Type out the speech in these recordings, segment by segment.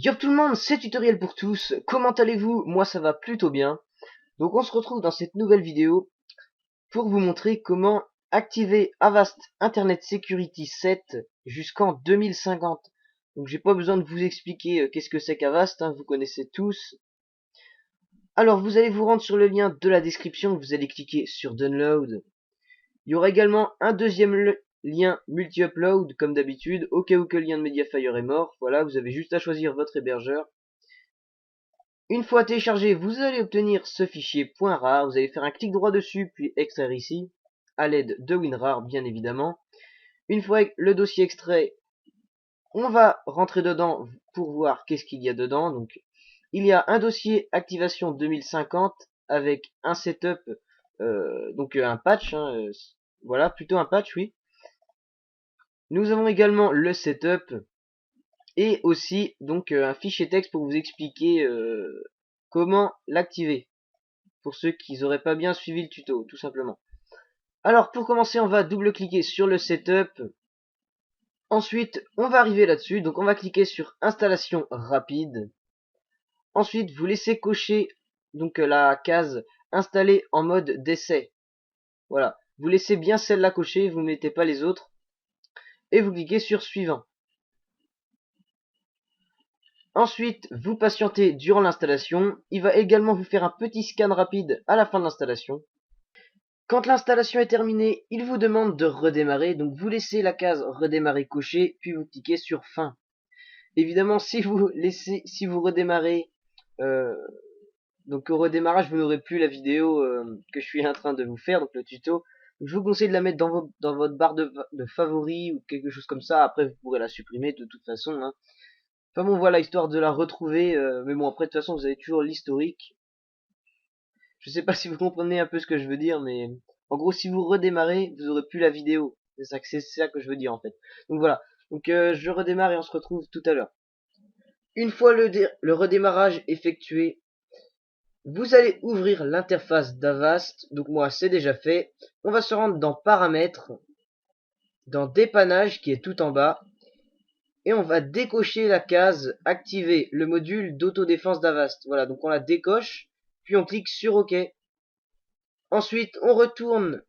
Yo tout le monde, c'est Tutoriel pour tous. Comment allez-vous? Moi ça va plutôt bien. Donc on se retrouve dans cette nouvelle vidéo pour vous montrer comment activer Avast Internet Security 7 jusqu'en 2050. Donc j'ai pas besoin de vous expliquer qu'est-ce que c'est qu'Avast, hein, vous connaissez tous. Alors vous allez vous rendre sur le lien de la description, vous allez cliquer sur Download. Il y aura également un deuxième lien multi-upload comme d'habitude, au cas où que le lien de Mediafire est mort. Voilà, vous avez juste à choisir votre hébergeur. Une fois téléchargé, vous allez obtenir ce fichier .rar. Vous allez faire un clic droit dessus, puis extraire ici, à l'aide de WinRAR, bien évidemment. Une fois le dossier extrait, on va rentrer dedans pour voir qu'est-ce qu'il y a dedans. Donc, il y a un dossier activation 2050 avec un setup, donc un patch. Voilà, plutôt un patch, oui. Nous avons également le setup et aussi donc un fichier texte pour vous expliquer comment l'activer. Pour ceux qui n'auraient pas bien suivi le tuto, tout simplement. Alors, pour commencer, on va double-cliquer sur le setup. Ensuite, on va arriver là-dessus. Donc, on va cliquer sur installation rapide. Ensuite, vous laissez cocher donc la case installer en mode d'essai. Voilà. Vous laissez bien celle-là cocher, vous ne mettez pas les autres. Et vous cliquez sur suivant. Ensuite, vous patientez durant l'installation. Il va également vous faire un petit scan rapide à la fin de l'installation. Quand l'installation est terminée, il vous demande de redémarrer, donc vous laissez la case redémarrer cochée, puis vous cliquez sur fin. Évidemment, si vous redémarrez, donc au redémarrage, vous n'aurez plus la vidéo que je suis en train de vous faire, donc le tuto. Je vous conseille de la mettre dans votre barre de favoris ou quelque chose comme ça. Après, vous pourrez la supprimer de toute façon. Hein. Enfin bon, voilà, histoire de la retrouver. Mais bon, après, de toute façon, vous avez toujours l'historique. Je sais pas si vous comprenez un peu ce que je veux dire, mais en gros, si vous redémarrez, vous aurez plus la vidéo. C'est ça que je veux dire en fait. Donc voilà. Donc je redémarre et on se retrouve tout à l'heure. Une fois le redémarrage effectué, vous allez ouvrir l'interface d'Avast. Donc moi, c'est déjà fait. On va se rendre dans Paramètres, dans Dépannage qui est tout en bas. Et on va décocher la case Activer le module d'autodéfense d'Avast. Voilà, donc on la décoche, puis on clique sur OK. Ensuite, on retourne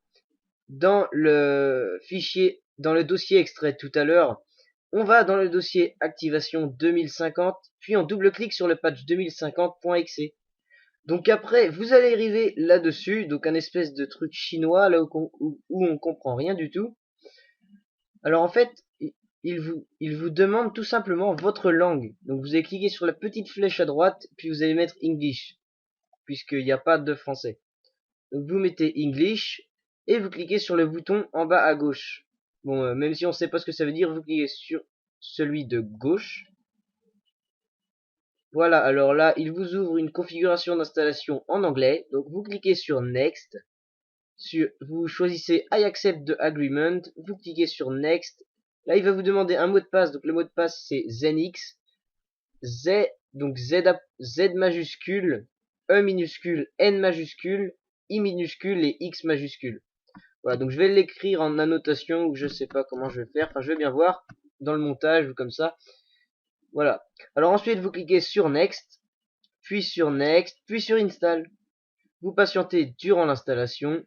dans le fichier, dans le dossier extrait tout à l'heure. On va dans le dossier activation 2050, puis on double-clique sur le patch 2050.exe. Donc après, vous allez arriver là-dessus, donc un espèce de truc chinois, là où on comprend rien du tout. Alors en fait, il vous demande tout simplement votre langue. Donc vous allez cliquer sur la petite flèche à droite, puis vous allez mettre English, puisqu'il n'y a pas de français. Donc vous mettez English, et vous cliquez sur le bouton en bas à gauche. Bon, même si on ne sait pas ce que ça veut dire, vous cliquez sur celui de gauche. Voilà, alors là, il vous ouvre une configuration d'installation en anglais. Donc vous cliquez sur Next. Vous choisissez I accept the agreement. Vous cliquez sur Next. Là, il va vous demander un mot de passe. Donc le mot de passe, c'est ZenX. Donc Z majuscule, E minuscule, N majuscule, I minuscule et X majuscule. Voilà, donc je vais l'écrire en annotation ou je sais pas comment je vais faire. Enfin, je vais bien voir dans le montage ou comme ça. Voilà. Alors ensuite, vous cliquez sur Next, puis sur Next, puis sur Install. Vous patientez durant l'installation.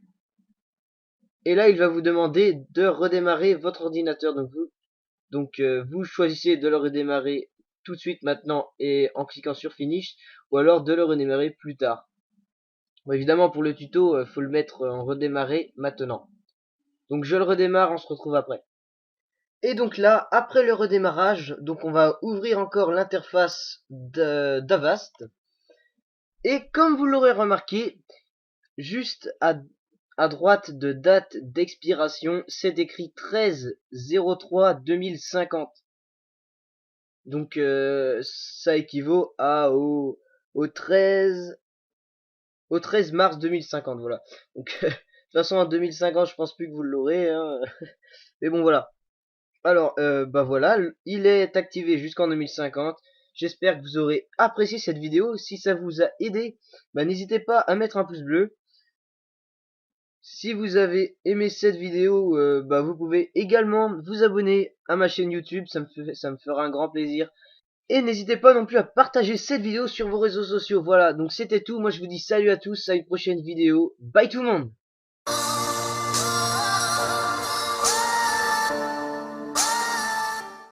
Et là, il va vous demander de redémarrer votre ordinateur. Donc vous choisissez de le redémarrer tout de suite maintenant et en cliquant sur Finish, ou alors de le redémarrer plus tard. Bon, évidemment, pour le tuto, faut le mettre en redémarrer maintenant. Donc je le redémarre, on se retrouve après. Et donc là, après le redémarrage, donc on va ouvrir encore l'interface d'Avast. Et comme vous l'aurez remarqué, juste à droite de date d'expiration, c'est écrit 13-03-2050. Donc ça équivaut au 13 mars 2050, voilà. Donc de toute façon en 2050, je pense plus que vous l'aurez, hein. Mais bon voilà. Alors, bah voilà, il est activé jusqu'en 2050. J'espère que vous aurez apprécié cette vidéo. Si ça vous a aidé, bah n'hésitez pas à mettre un pouce bleu. Si vous avez aimé cette vidéo, bah vous pouvez également vous abonner à ma chaîne YouTube. Ça me fera un grand plaisir. Et n'hésitez pas non plus à partager cette vidéo sur vos réseaux sociaux. Voilà, donc c'était tout. Moi je vous dis salut à tous, à une prochaine vidéo. Bye tout le monde.